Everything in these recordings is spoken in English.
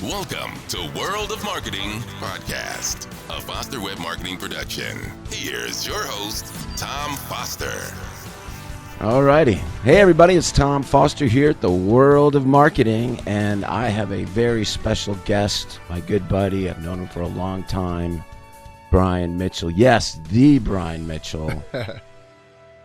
Welcome to World of Marketing Podcast, a Foster Web Marketing production. Here's your host, Tom Foster. All righty. Hey, everybody. It's Tom Foster here at the World of Marketing, and I have a very special guest, my good buddy. I've known him for a long time, Brian Mitchell. Yes, the Brian Mitchell.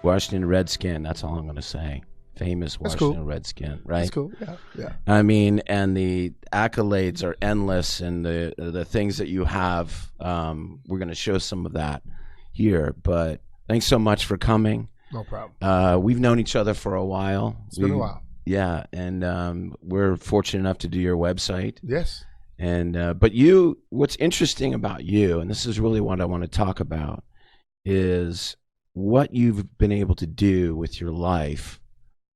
Washington Redskin. That's all I'm going to say. Famous Washington Redskin, right? That's cool. Yeah. I mean, and the accolades are endless, and the things that you have. We're going to show some of that here. But thanks so much for coming. No problem. We've known each other for a while. It's been a while. Yeah, and we're fortunate enough to do your website. Yes. And but what's interesting about you, and this is really what I want to talk about, is what you've been able to do with your life.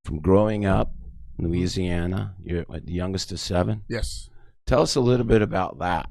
From growing up in Louisiana, you're the youngest of 7. Yes. Tell us a little bit about that.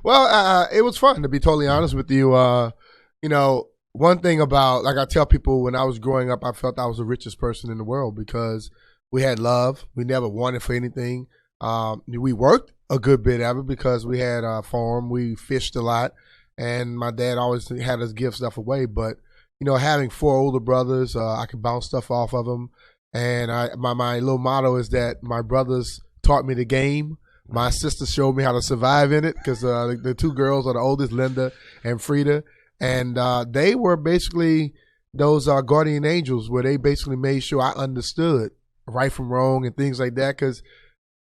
Well, it was fun, to be totally honest with you. One thing about, like I tell people, when I was growing up, I felt I was the richest person in the world because we had love. We never wanted for anything. We worked a good bit of it because we had a farm. We fished a lot, and my dad always had us give stuff away. But having 4 older brothers, I could bounce stuff off of them. And my little motto is that my brothers taught me the game. My sister showed me how to survive in it because the 2 girls are the oldest, Linda and Frida. And they were basically those guardian angels where they basically made sure I understood right from wrong and things like that. Because,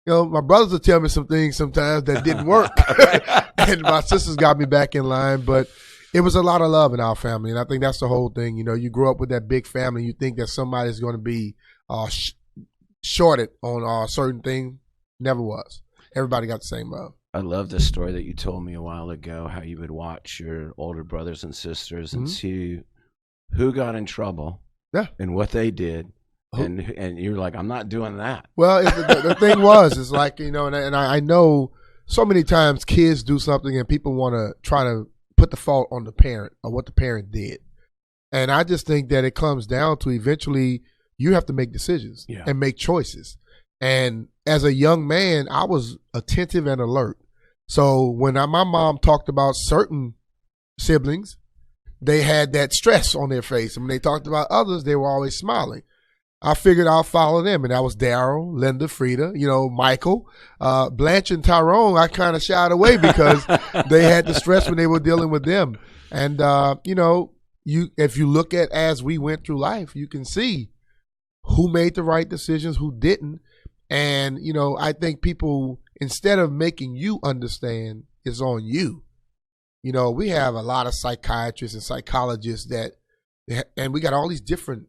my brothers would tell me some things sometimes that didn't work. And my sisters got me back in line. But it was a lot of love in our family, and I think that's the whole thing. You grow up with that big family, you think that somebody's going to be shorted on a certain thing. Never was. Everybody got the same love. I love the story that you told me a while ago, how you would watch your older brothers and sisters and see who got in trouble and what they did. And you're like, I'm not doing that. Well, the thing is like, and I know so many times kids do something and people want to try to put the fault on the parent or what the parent did. And I just think that it comes down to eventually you have to make decisions and make choices. And as a young man, I was attentive and alert. So when my mom talked about certain siblings, they had that stress on their face. And when they talked about others, they were always smiling. I figured I'll follow them, and that was Daryl, Linda, Frida, Michael, Blanche, and Tyrone. I kind of shied away because they had the stress when they were dealing with them. And if you look at as we went through life, you can see who made the right decisions, who didn't. And I think people, instead of making you understand, it's on you. We have a lot of psychiatrists and psychologists and we got all these different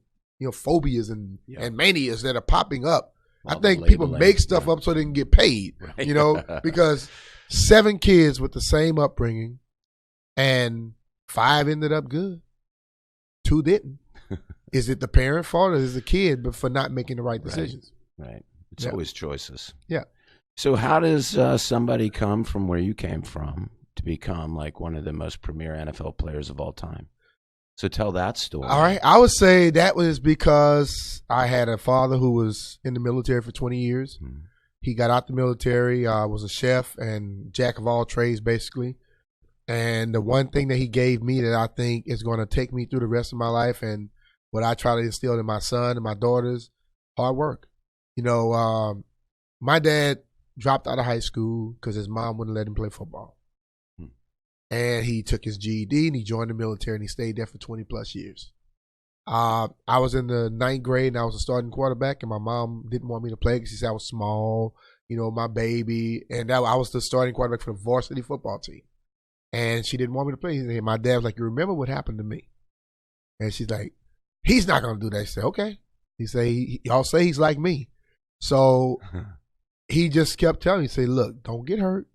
phobias and manias that are popping up. I think people make stuff up so they can get paid, because 7 kids with the same upbringing and 5 ended up good. 2 didn't. Is it the parent fault or is it the kid but for not making the right decisions? Right. It's always choices. Yeah. So how does somebody come from where you came from to become like one of the most premier NFL players of all time? So tell that story. All right. I would say that was because I had a father who was in the military for 20 years. Mm-hmm. He got out the military, was a chef and jack of all trades, basically. And the one thing that he gave me that I think is going to take me through the rest of my life and what I try to instill in my son and my daughters, hard work. My dad dropped out of high school because his mom wouldn't let him play football. And he took his GED and he joined the military and he stayed there for 20 plus years. I was in the 9th grade and I was a starting quarterback, and my mom didn't want me to play because she said I was small, my baby. And I was the starting quarterback for the varsity football team. And she didn't want me to play. And my dad was like, you remember what happened to me? And she's like, he's not going to do that. She said, okay. He said, y'all say he's like me. So he just kept telling me, say, look, don't get hurt,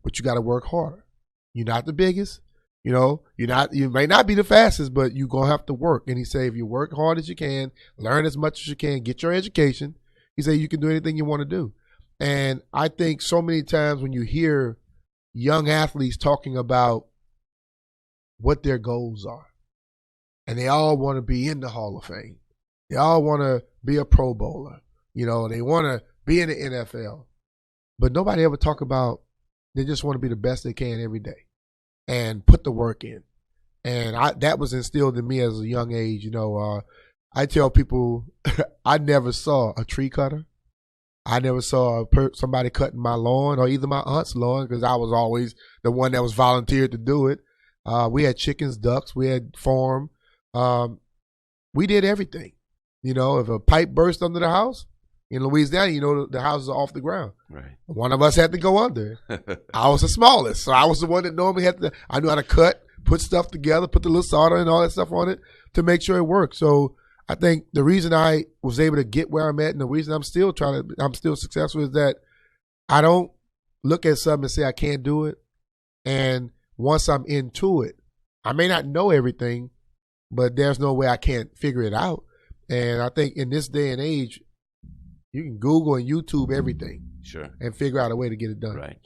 but you got to work harder. You're not the biggest, you may not be the fastest, but you're going to have to work. And he said, if you work hard as you can, learn as much as you can, get your education, he said, you can do anything you want to do. And I think so many times when you hear young athletes talking about what their goals are, and they all want to be in the Hall of Fame. They all want to be a Pro Bowler. They want to be in the NFL. but nobody ever talk about they just want to be the best they can every day and put the work in. And that was instilled in me as a young age. I tell people I never saw a tree cutter. I never saw somebody cutting my lawn or either my aunt's lawn because I was always the one that was volunteered to do it. We had chickens, ducks. We had farm. We did everything. If a pipe burst under the house in Louisiana, the houses are off the ground. Right. One of us had to go under. I was the smallest, so I was the one that normally had to. I knew how to cut, put stuff together, put the little solder and all that stuff on it to make sure it worked. So I think the reason I was able to get where I'm at and the reason I'm still successful is that I don't look at something and say I can't do it. And once I'm into it, I may not know everything, but there's no way I can't figure it out. And I think in this day and age, you can Google and YouTube everything. Sure. And figure out a way to get it done. Right.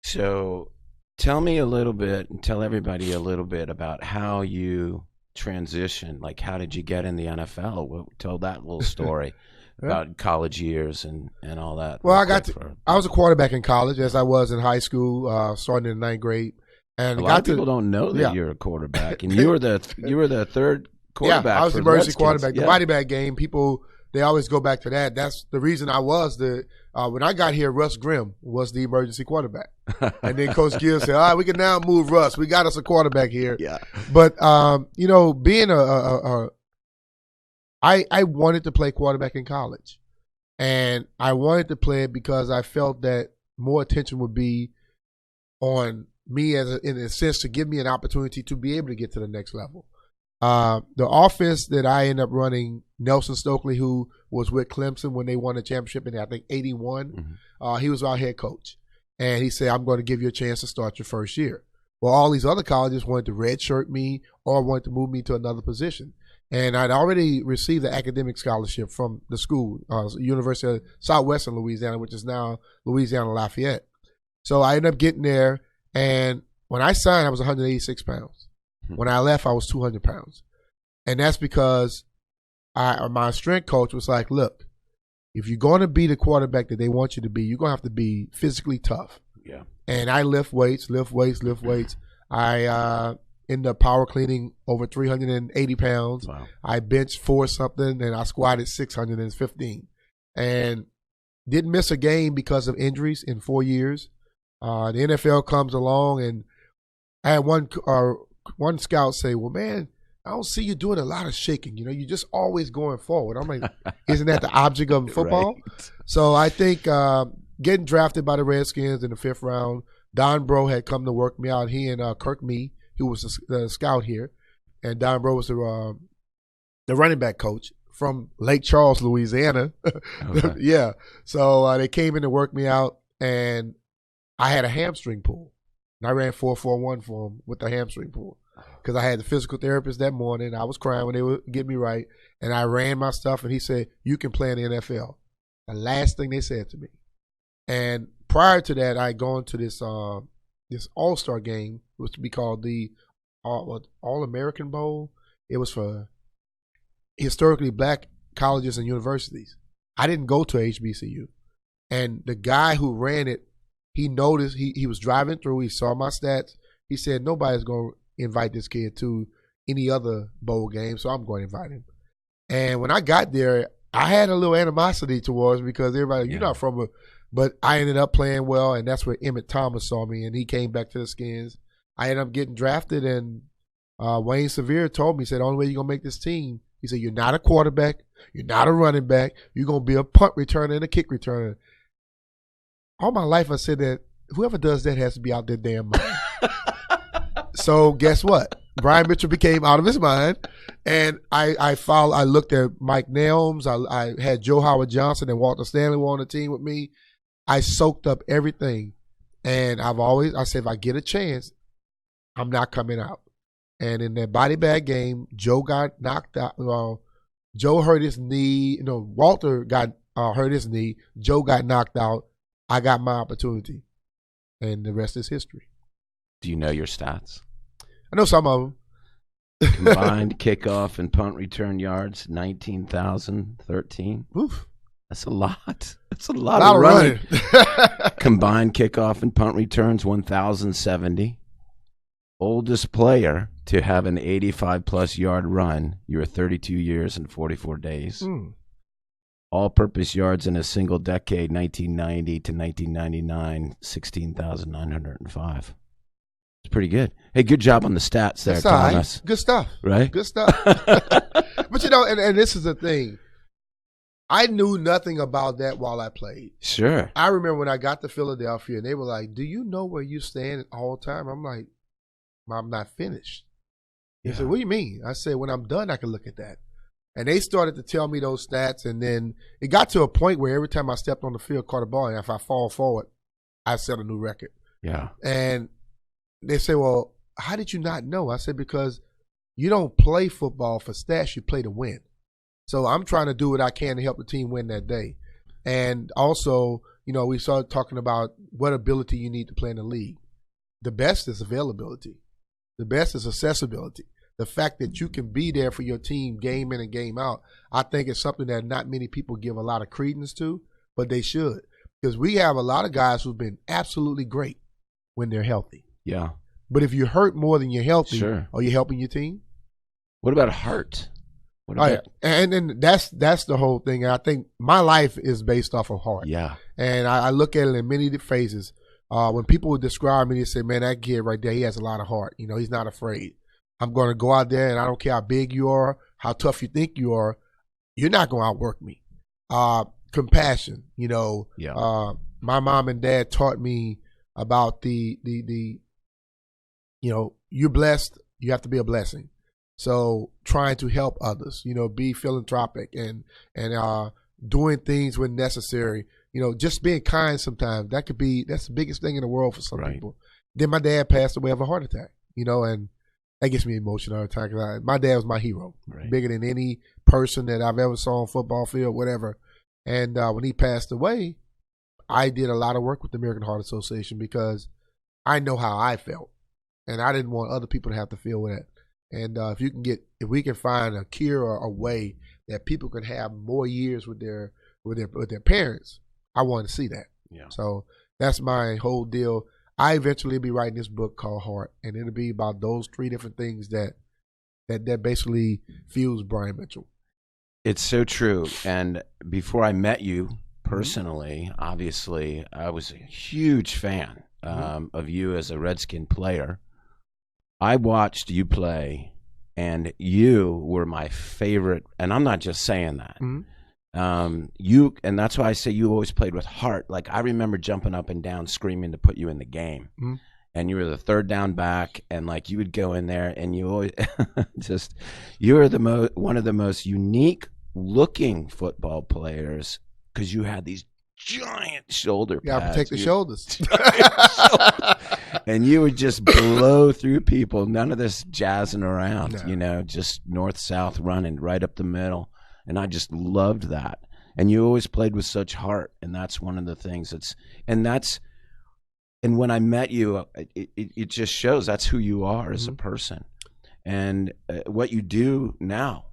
So tell me a little bit and tell everybody a little bit about how you transition. Like, how did you get in the NFL? Tell that little story about college years and all that. Well, I was a quarterback in college as I was in high school, starting in the 9th grade. And a lot of people don't know that you're a quarterback, and you were the third quarterback. Yeah, I was for the emergency quarterback. Yeah. The body bag game, they always go back to that. That's the reason I was when I got here, Russ Grimm was the emergency quarterback. And then Coach Gill said, all right, we can now move Russ. We got us a quarterback here. Yeah. But, being I wanted to play quarterback in college. And I wanted to play it because I felt that more attention would be on me in a sense to give me an opportunity to be able to get to the next level. The offense that I ended up running, Nelson Stokely, who was with Clemson when they won the championship in, I think, 81, he was our head coach. And he said, I'm going to give you a chance to start your first year. Well, all these other colleges wanted to redshirt me or wanted to move me to another position. And I'd already received the academic scholarship from the school, University of Southwestern Louisiana, which is now Louisiana Lafayette. So I ended up getting there. And when I signed, I was 186 pounds. When I left, I was 200 pounds. And that's because my strength coach was like, look, if you're going to be the quarterback that they want you to be, you're going to have to be physically tough. Yeah. And I lift weights. I ended up power cleaning over 380 pounds. Wow. I benched 4-something, and I squatted 615. And didn't miss a game because of injuries in 4 years. The NFL comes along, and I had one scout say, well, man, I don't see you doing a lot of shaking. You're just always going forward. I'm like, isn't that the object of football? Right. So I think getting drafted by the Redskins in the 5th round, Don Bro had come to work me out. He and Kirk Mee, who was the scout here, and Don Bro was the running back coach from Lake Charles, Louisiana. Okay. Yeah. So they came in to work me out, and I had a hamstring pull. And I ran 4.41 for him with the hamstring pull because I had the physical therapist that morning. I was crying when they would get me right, and I ran my stuff, and he said, you can play in the NFL. The last thing they said to me. And prior to that, I had gone to this All-Star game. It was to be called the All-American Bowl. It was for historically black colleges and universities. I didn't go to HBCU. And the guy who ran it, he noticed, he was driving through, he saw my stats. He said, nobody's going to invite this kid to any other bowl game, so I'm going to invite him. And when I got there, I had a little animosity towards him because everybody, you're not from but I ended up playing well, and that's where Emmett Thomas saw me, and he came back to the Skins. I ended up getting drafted, and Wayne Sevier told me, he said, the only way you're going to make this team, he said, you're not a quarterback, you're not a running back, you're going to be a punt returner and a kick returner. All my life I said that whoever does that has to be out their damn mind. So guess what? Brian Mitchell became out of his mind, and I looked at Mike Nelms. I had Joe Howard Johnson and Walter Stanley were on the team with me. I soaked up everything, and I said if I get a chance, I'm not coming out. And in that body bag game, Joe got knocked out. Joe hurt his knee. Walter got hurt his knee. Joe got knocked out. I got my opportunity, and the rest is history. Do you know your stats? I know some of them. Combined kickoff and punt return yards, 19,013. Oof. That's a lot. That's a A lot, lot of of running. running. Combined kickoff and punt returns, 1,070. Oldest player to have an 85-plus yard run. You were 32 years and 44 days. All-purpose yards in a single decade, 1990 to 1999, 16,905. It's pretty good. Hey, good job on the stats there, That's all right. Thomas. Good stuff. Right? Good stuff. But, you know, and this is the thing. I knew nothing about that while I played. Sure. I remember when I got to Philadelphia, and they were like, do you know where you stand all the time? I'm like, I'm not finished. They said, what do you mean? I said, when I'm done, I can look at that. And they started to tell me those stats, and then it got to a point where every time I stepped on the field, caught a ball, and if I fall forward, I set a new record. Yeah. And they say, well, how did you not know? I said, because you don't play football for stats, you play to win. So I'm trying to do what I can to help the team win that day. And also, you know, we started talking about what ability you need to play in the league. The best is availability. The best is accessibility. The fact that you can be there for your team game in and game out, I think is something that not many people give a lot of credence to, but they should. Because we have a lot of guys who've been absolutely great when they're healthy. Yeah. But if you're hurt more than you're healthy, Sure. are you helping your team? What about heart? What Oh, about, yeah. And then that's the whole thing. And I think my life is based off of heart. yeah. And I look at it in many phases. When people would describe me, they say, man, that kid right there, he has a lot of heart. You know, he's not afraid. I'm going to go out there, and I don't care how big you are, how tough you think you are, you're not going to outwork me. Compassion, you know. Yeah. My mom and dad taught me about the you know, you're blessed, you have to be a blessing. So trying to help others, you know, be philanthropic and doing things when necessary. You know, just being kind sometimes, that's the biggest thing in the world for some people. Then my dad passed away of a heart attack, you know, and that gets me emotional all the time. 'Cause my dad was my hero, bigger than any person that I've ever saw on football field, whatever. And when he passed away, I did a lot of work with the American Heart Association because I know how I felt, and I didn't want other people to have to feel that. And if we can find a cure or a way that people can have more years with their parents, I want to see that. Yeah. So that's my whole deal. I eventually be writing this book called Heart, and it'll be about those three different things that basically fuels Brian Mitchell. It's so true. And before I met you personally, obviously, I was a huge fan of you as a Redskin player. I watched you play, and you were my favorite. And I'm not just saying that. And that's why I say you always played with heart. Like, I remember jumping up and down, screaming to put you in the game. And you were the third down back, and like you would go in there, and you always you were one of the most unique looking football players because you had these giant shoulder pads. Yeah, protect the shoulders. And you would just blow through people. None of this jazzing around, No. you know, just north-south running right up the middle. And I just loved that. And you always played with such heart. And that's one of the things and when I met you, it just shows that's who you are as a person. And what you do now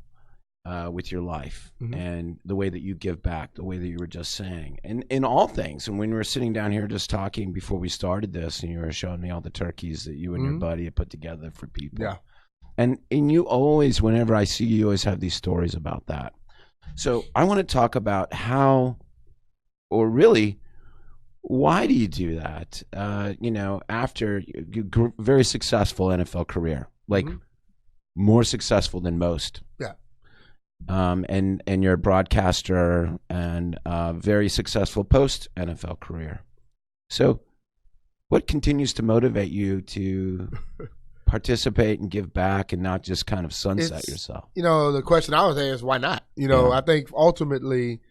with your life and the way that you give back, the way that you were just saying, and in all things. And when we were sitting down here just talking before we started this, and you were showing me all the turkeys that you and your buddy had put together for people. Yeah. And you always, whenever I see you, you always have these stories about that. So I want to talk about how, or really, why do you do that? You know, after your very successful NFL career, like more successful than most. Yeah. And you're a broadcaster and very successful post NFL career. So what continues to motivate you to participate and give back and not just kind of sunset yourself? You know, the question I was saying is why not? You know, I think ultimately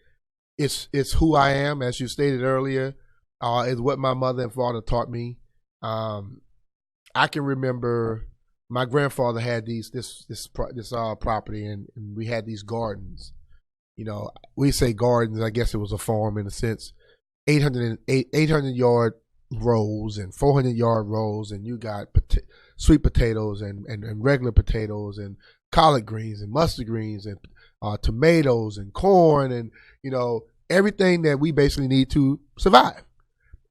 it's who I am, as you stated earlier, is what my mother and father taught me. I can remember my grandfather had this property, and we had these gardens. You know, we say gardens, I guess it was a farm in a sense. 800-yard rows and 400-yard rows, and you got sweet potatoes and regular potatoes and collard greens and mustard greens and tomatoes and corn, and you know, everything that we basically need to survive.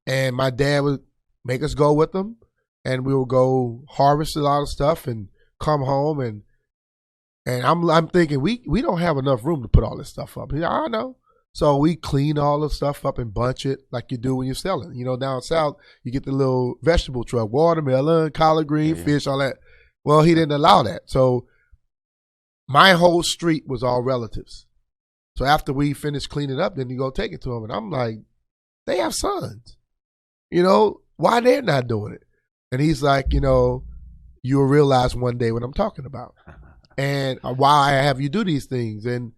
And my dad would make us go with him, and we would go harvest a lot of stuff and come home, and I'm thinking we don't have enough room to put all this stuff up. I know. So we clean all the stuff up and bunch it like you do when you're selling. You know, down south, you get the little vegetable truck, watermelon, collard green, fish, all that. Well, he didn't allow that. So my whole street was all relatives. So after we finished cleaning up, then you go take it to them. And I'm like, they have sons. You know, why they're not doing it? And he's like, you know, you'll realize one day what I'm talking about. And why I have you do these things. And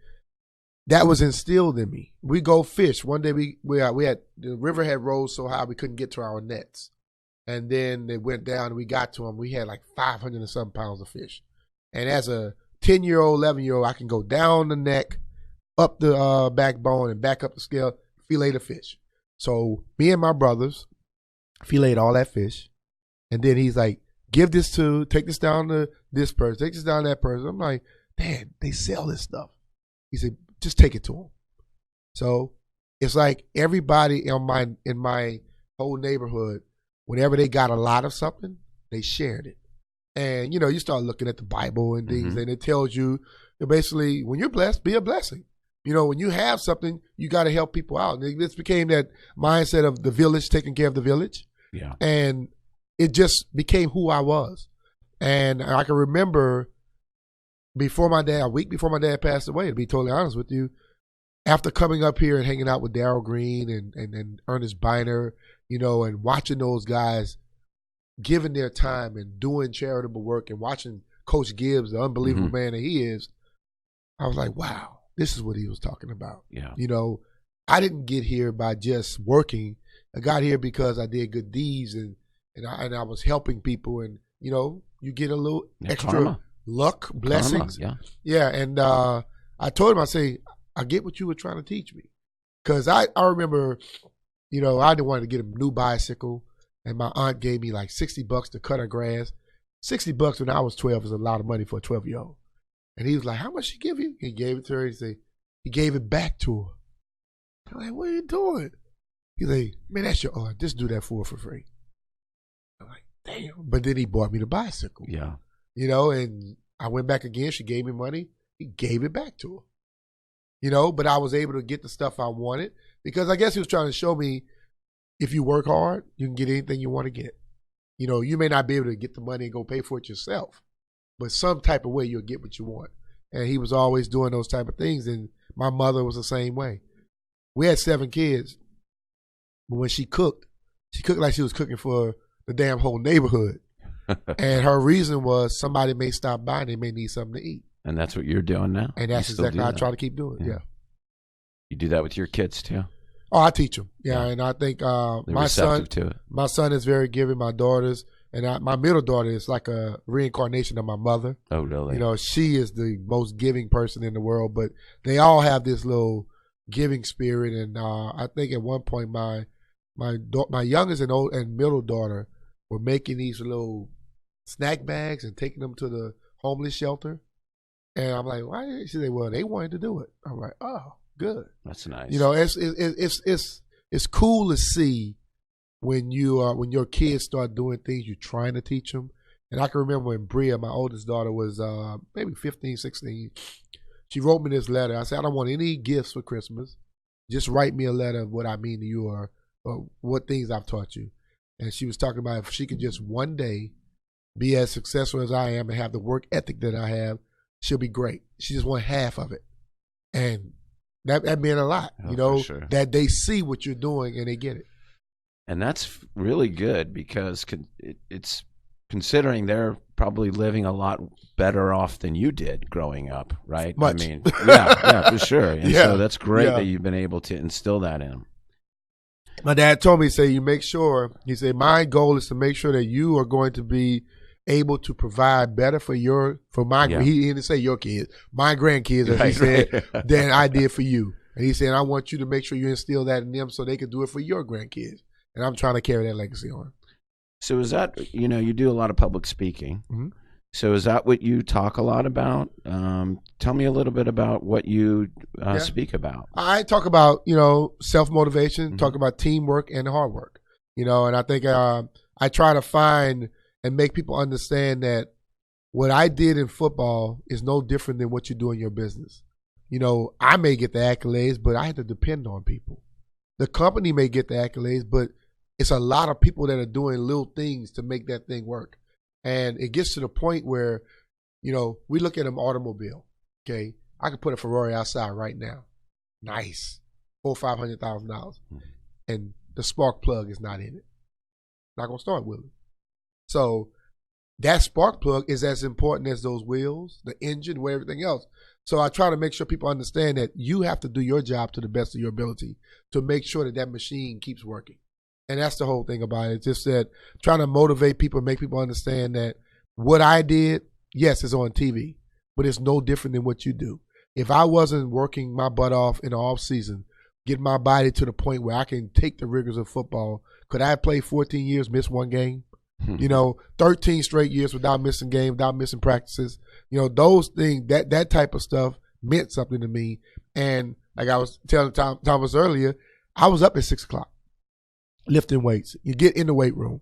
that was instilled in me. We go fish. One day we had the river had rose so high we couldn't get to our nets, and then they went down and we got to them. We had like 500 and some pounds of fish, and as a 10-year-old, 11-year-old, I can go down the neck, up the backbone, and back up the scale, fillet the fish. So me and my brothers filleted all that fish, and then he's like, take this down to this person, take this down to that person. I'm like, Dad, they sell this stuff. He said, just take it to them. So it's like everybody in my whole neighborhood, whenever they got a lot of something, they shared it. And, you know, you start looking at the Bible and things, and it tells you basically, when you're blessed, be a blessing. You know, when you have something, you got to help people out. And this became that mindset of the village, taking care of the village. Yeah. And it just became who I was. And I can remember a week before my dad passed away, to be totally honest with you, after coming up here and hanging out with Darryl Green and Ernest Biner, you know, and watching those guys giving their time and doing charitable work, and watching Coach Gibbs, the unbelievable man that he is, I was like, wow, this is what he was talking about. Yeah. You know, I didn't get here by just working. I got here because I did good deeds and I was helping people, and, you know, you get a little extra karma. Luck, blessings. Karma, yeah. And I told him, I say, I get what you were trying to teach me. Because I remember, you know, I didn't want to get a new bicycle, and my aunt gave me like $60 to cut her grass. $60 when I was 12 is a lot of money for a 12-year-old. And he was like, how much she give you? He gave it to her. He gave it back to her. I'm like, what are you doing? He's like, man, that's your aunt. Just do that for her for free. I'm like, damn. But then he bought me the bicycle. Yeah. You know, and I went back again. She gave me money. He gave it back to her. You know, but I was able to get the stuff I wanted, because I guess he was trying to show me, if you work hard, you can get anything you want to get. You know, you may not be able to get the money and go pay for it yourself, but some type of way you'll get what you want. And he was always doing those type of things. And my mother was the same way. We had 7 kids, but when she cooked like she was cooking for the damn whole neighborhood. And her reason was somebody may stop by and they may need something to eat. And that's what you're doing now? And that's exactly how I try to keep doing. Yeah. You do that with your kids too? Oh, I teach them. Yeah. And I think my son is very giving. My daughters, and my middle daughter is like a reincarnation of my mother. Oh, really? You know, she is the most giving person in the world, but they all have this little giving spirit. And I think at one point my youngest and middle daughter were making these little snack bags and taking them to the homeless shelter. And I'm like, why did she say, well, they wanted to do it. I'm like, oh, good. That's nice. You know, it's cool to see when your kids start doing things you're trying to teach them. And I can remember when Bria, my oldest daughter, was maybe 15, 16, she wrote me this letter. I said, I don't want any gifts for Christmas. Just write me a letter of what I mean to you or what things I've taught you. And she was talking about if she could just one day be as successful as I am and have the work ethic that I have, she'll be great. She just want half of it. And that meant a lot, you know, sure. That they see what you're doing and they get it. And that's really good, because it's considering they're probably living a lot better off than you did growing up, right? Much. I mean, yeah, for sure. And so that's great that you've been able to instill that in them. My dad told me, he said, my goal is to make sure that you are going to be able to provide better for he didn't say your kids, my grandkids, as he said, than I did for you. And he said, I want you to make sure you instill that in them so they can do it for your grandkids. And I'm trying to carry that legacy on. So is that, you know, you do a lot of public speaking. Mm-hmm. So is that what you talk a lot about? Tell me a little bit about what you speak about. I talk about, self-motivation, talk about teamwork and hard work, and I think I try to find and make people understand that what I did in football is no different than what you do in your business. I may get the accolades, but I had to depend on people. The company may get the accolades, but it's a lot of people that are doing little things to make that thing work. And it gets to the point where, we look at an automobile, okay? I could put a Ferrari outside right now. Nice. $400,000-$500,000. And the spark plug is not in it. Not going to start with it. So that spark plug is as important as those wheels, the engine, where everything else. So I try to make sure people understand that you have to do your job to the best of your ability to make sure that that machine keeps working. And that's the whole thing about it. It's just that trying to motivate people, make people understand that what I did, yes, it's on TV, but it's no different than what you do. If I wasn't working my butt off in the off season, getting my body to the point where I can take the rigors of football, could I play 14 years, miss one game? 13 straight years without missing games, without missing practices. Those things, that type of stuff meant something to me. And like I was telling Thomas earlier, I was up at 6 o'clock lifting weights. You get in the weight room,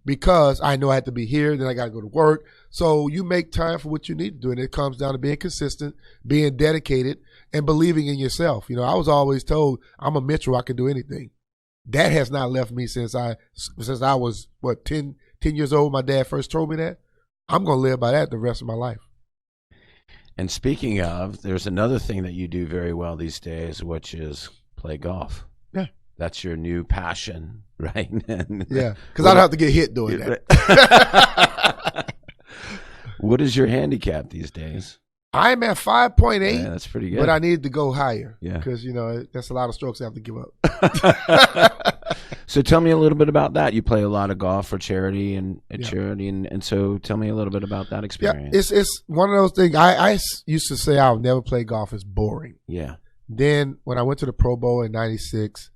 because I know I had to be here, then I got to go to work. So you make time for what you need to do. And it comes down to being consistent, being dedicated, and believing in yourself. I was always told I'm a Mitchell, I can do anything. That has not left me since I was, 10 years old. My dad first told me that. I'm going to live by that the rest of my life. And speaking of, there's another thing that you do very well these days, which is play golf. Yeah. That's your new passion, right? Yeah, because I don't have to get hit doing that. What is your handicap these days? I'm at 5.8. Yeah, that's pretty good. But I needed to go higher. Yeah. Because, that's a lot of strokes I have to give up. So tell me a little bit about that. You play a lot of golf for charity and so tell me a little bit about that experience. Yeah, it's one of those things. I used to say I would never play golf. It's boring. Yeah. Then when I went to the Pro Bowl in 96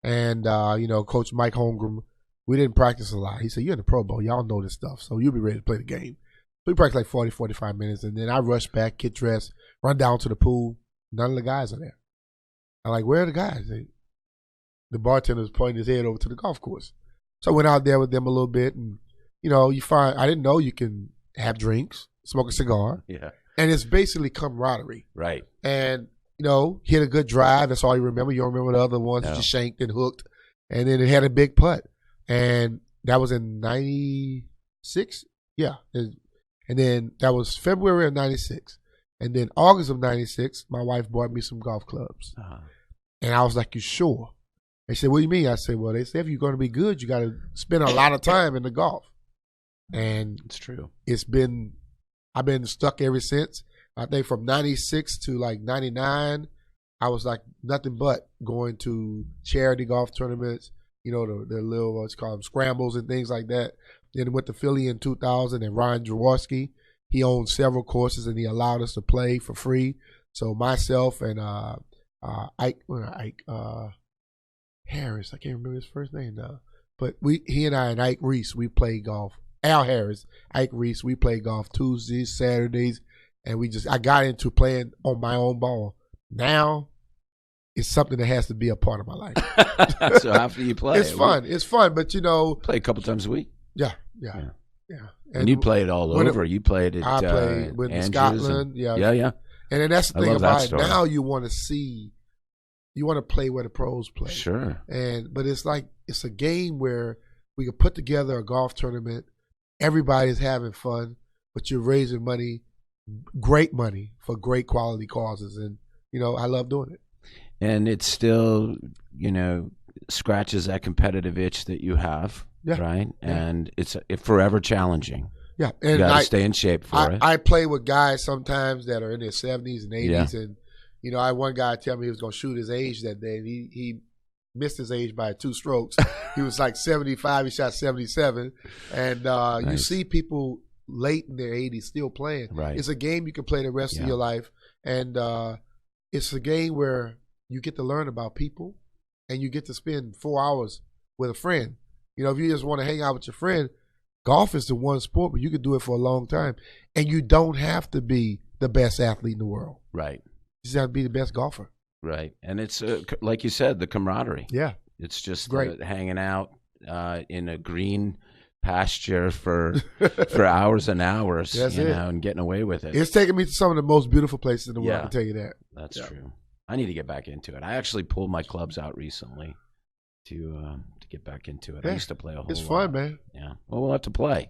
and, Coach Mike Holmgren, we didn't practice a lot. He said, you're in the Pro Bowl. Y'all know this stuff. So you'll be ready to play the game. We practiced like 40, 45 minutes, and then I rush back, get dressed, run down to the pool. None of the guys are there. I'm like, where are the guys? The bartender was pointing his head over to the golf course. So I went out there with them a little bit, and, you find, I didn't know you can have drinks, smoke a cigar. Yeah. And it's basically camaraderie. Right. And, hit a good drive. That's all you remember. You don't remember the other ones that you shanked and hooked. And then it had a big putt. And that was in 96? Yeah. And then that was February of 96. And then August of 96, my wife bought me some golf clubs. Uh-huh. And I was like, you sure? They said, what do you mean? I said, well, they said if you're going to be good, you got to spend a lot of time in the golf. And it's true. I've been stuck ever since. I think from 96 to like 99, I was like nothing but going to charity golf tournaments, the little, what's called scrambles and things like that. Then went to Philly in 2000, and Ryan Jaworski, he owned several courses, and he allowed us to play for free. So myself and Ike Harris, I can't remember his first name now, but he and I and Ike Reese, we played golf. Al Harris, Ike Reese, we played golf Tuesdays, Saturdays, and I got into playing on my own ball. Now, it's something that has to be a part of my life. So how do you play? It's fun. It's fun, but play a couple times a week. Yeah. And you played all over. You played at I played with Scotland. Yeah. And then that's the thing about it. Now you want to play where the pros play. Sure. But it's like it's a game where we can put together a golf tournament. Everybody's having fun, but you're raising money, great money for great quality causes, and I love doing it. And it still, scratches that competitive itch that you have. Yeah. Right. Yeah. And it's forever challenging. Yeah. And you got to stay in shape for it. I play with guys sometimes that are in their 70s and 80s. And, I had one guy tell me he was going to shoot his age that day. And he missed his age by 2 strokes. He was like 75. He shot 77. And nice. You see people late in their 80s still playing. Right. It's a game you can play the rest of your life. And it's a game where you get to learn about people and you get to spend 4 hours with a friend. If you just want to hang out with your friend, Golf is the one sport, but you can do it for a long time. And you don't have to be the best athlete in the world. Right. You just have to be the best golfer. Right. And it's, like you said, the camaraderie. Yeah. It's just great. Hanging out in a green pasture for hours and hours, That's you know, and getting away with it. It's taken me to some of the most beautiful places in the world, I can tell you that. That's true. I need to get back into it. I actually pulled my clubs out recently to get back into it. I used to play a whole lot. It's fun, man. Yeah. Well, we'll have to play.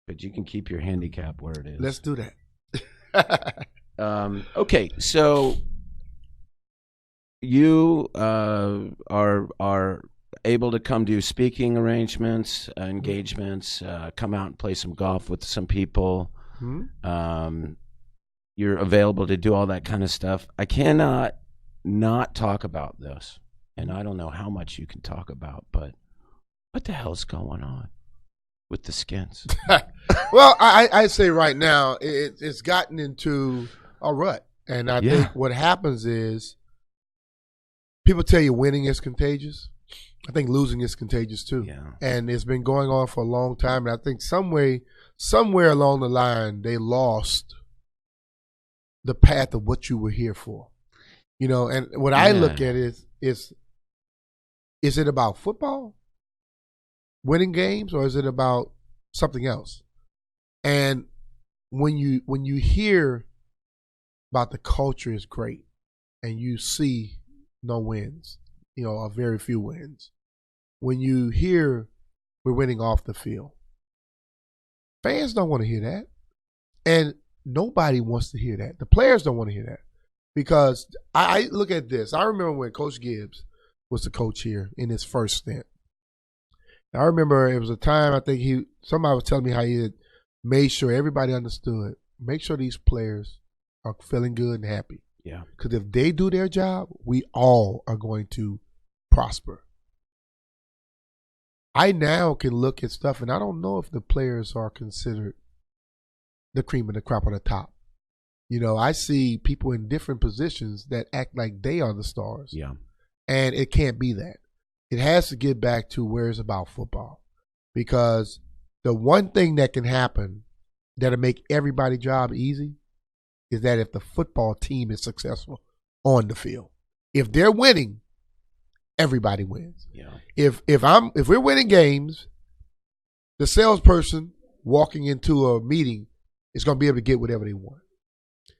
But you can keep your handicap where it is. Let's do that. Okay, so you are able to come do speaking arrangements, engagements, come out and play some golf with some people. Mm-hmm. You're available to do all that kind of stuff. I cannot not talk about this, and I don't know how much you can talk about, but what the hell's going on with the Skins? Well, I say right now it's gotten into a rut, and I think what happens is people tell you winning is contagious. I think losing is contagious too. Yeah. And it's been going on for a long time, and I think somewhere along the line they lost the path of what you were here for. You know, and what I look at is it about football, winning games, or is it about something else? And when you hear about the culture is great, and you see no wins, you know, or very few wins. When you hear we're winning off the field, fans don't want to hear that, and nobody wants to hear that. The players don't want to hear that, because I look at this. I remember when Coach Gibbs was the coach here in his first stint. I remember it was a time I think somebody was telling me how he had made sure everybody understood. Make sure these players are feeling good and happy. Yeah. Because if they do their job, we all are going to prosper. I now can look at stuff, and I don't know if the players are considered the cream of the crop on the top. You know, I see people in different positions that act like they are the stars. Yeah. And it can't be that. It has to get back to where it's about football. Because the one thing that can happen that'll make everybody's job easy is that if the football team is successful on the field. If they're winning, everybody wins. Yeah. If we're winning games, the salesperson walking into a meeting is going to be able to get whatever they want.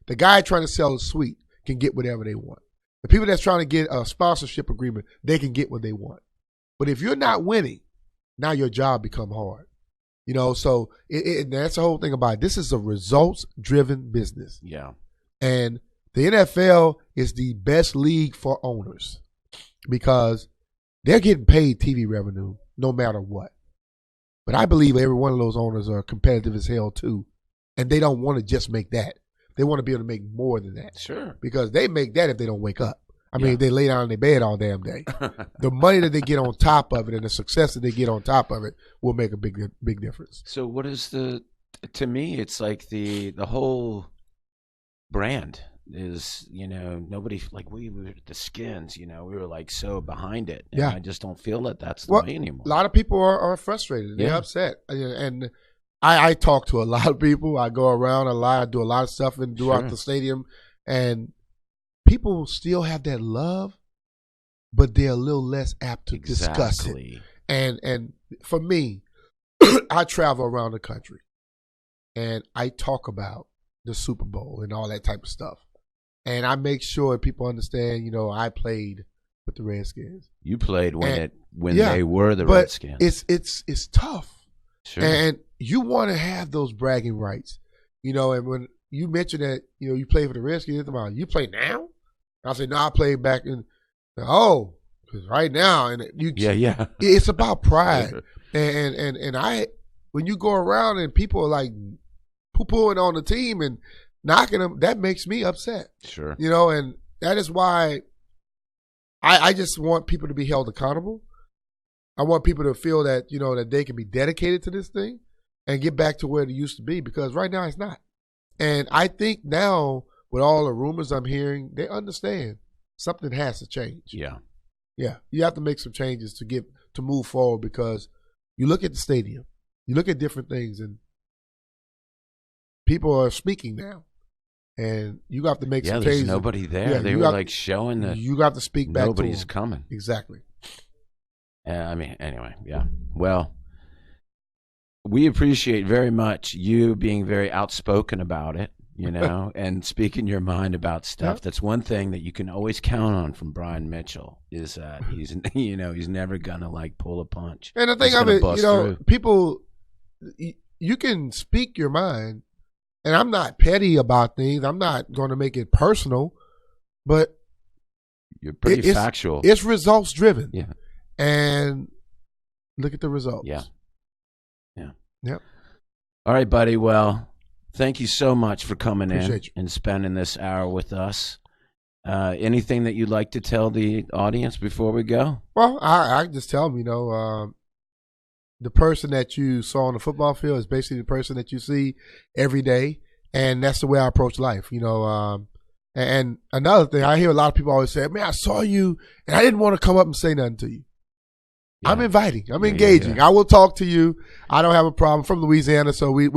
The guy trying to sell a suite can get whatever they want. The people that's trying to get a sponsorship agreement, they can get what they want. But if you're not winning, now your job become hard. You know, so that's the whole thing about it. This is a results-driven business. Yeah. And the NFL is the best league for owners because they're getting paid TV revenue no matter what. But I believe every one of those owners are competitive as hell too. And they don't want to just make that. They want to be able to make more than that. Sure. Because they make that if they don't wake up. I mean, they lay down in their bed all damn day. The money that they get on top of it and the success that they get on top of it will make a big difference. So what is to me, it's like the whole brand is, you know, nobody, like we were the Skins, you know, we were like so behind it. And I just don't feel that that's the way anymore. A lot of people are frustrated. They're upset. And I talk to a lot of people. I go around a lot. I do a lot of stuff throughout the stadium. And people still have that love, but they're a little less apt to discuss it. And for me, I travel around the country, and I talk about the Super Bowl and all that type of stuff. And I make sure people understand, you know, I played with the Redskins. You played when they were the Redskins. It's tough. Sure. And you want to have those bragging rights. You know, and when you mentioned that, you know, you played for the Redskins, you play now? I said, no, I played back in. Oh, because right now, and it's about pride, and I, when you go around and people are like poo-pooing on the team and knocking them, that makes me upset. Sure, you know, and that is why I just want people to be held accountable. I want people to feel that, you know, that they can be dedicated to this thing and get back to where it used to be, because right now it's not. And I think now, with all the rumors I'm hearing, they understand something has to change. Yeah. Yeah. You have to make some changes to move forward, because You look at the stadium. You look at different things, and people are speaking now. And you have to make some changes. There's nobody there. Yeah, they were like showing that you got to speak back to nobody's coming. Exactly. I mean, anyway, yeah. Well, we appreciate very much you being very outspoken about it, and speaking your mind about stuff. That's one thing that you can always count on from Brian Mitchell is that he's never gonna like pull a punch. And the thing of it, people, you can speak your mind. And I'm not petty about things. I'm not going to make it personal, but you're pretty factual. It's results driven. Yeah. And look at the results. Yeah. Yep. All right, buddy. Well, thank you so much for coming Appreciate you. And spending this hour with us. Anything that you'd like to tell the audience before we go? Well, I just tell them, the person that you saw on the football field is basically the person that you see every day, and that's the way I approach life. And another thing, I hear a lot of people always say, "Man, I saw you, and I didn't want to come up and say nothing to you." Yeah. I'm inviting. I'm engaging. Yeah. I will talk to you. I don't have a problem. I'm from Louisiana, so we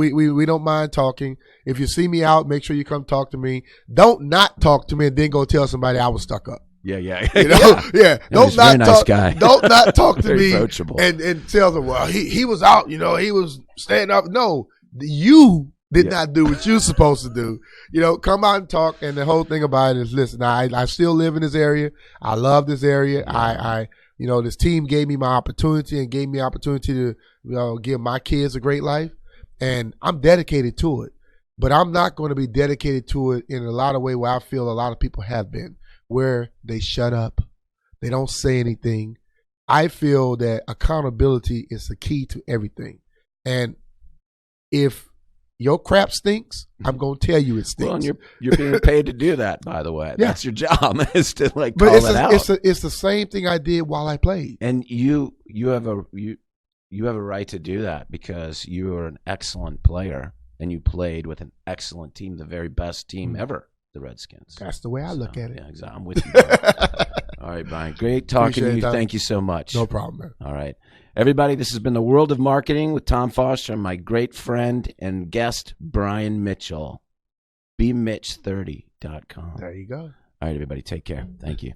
don't mind talking. If you see me out, make sure you come talk to me. Don't not talk to me and then go tell somebody I was stuck up. Yeah. Don't not nice talk. Guy. Don't not talk to me approachable. and tell them, well, he was out. He was standing up. No, you did not do what you're supposed to do. Come out and talk. And the whole thing about it is, listen, I still live in this area. I love this area. I this team gave me my opportunity and gave me opportunity to give my kids a great life, and I'm dedicated to it. But I'm not going to be dedicated to it in a lot of ways where I feel a lot of people have been, where they shut up, they don't say anything. I feel that accountability is the key to everything. And if your crap stinks, I'm going to tell you it stinks. Well, and you're being paid to do that, by the way. Yeah. That's your job, is to call it out. It's the same thing I did while I played. And you have a right to do that because you are an excellent player and you played with an excellent team, the very best team ever. The Redskins. That's the way I look at it. Yeah, exactly. I'm with you. All right, Brian. Great talking to you. Thank you so much. No problem, man. All right. Everybody, this has been The World of Marketing with Tom Foster and my great friend and guest, Brian Mitchell. BeMitch30.com. There you go. All right, everybody. Take care. Thank you.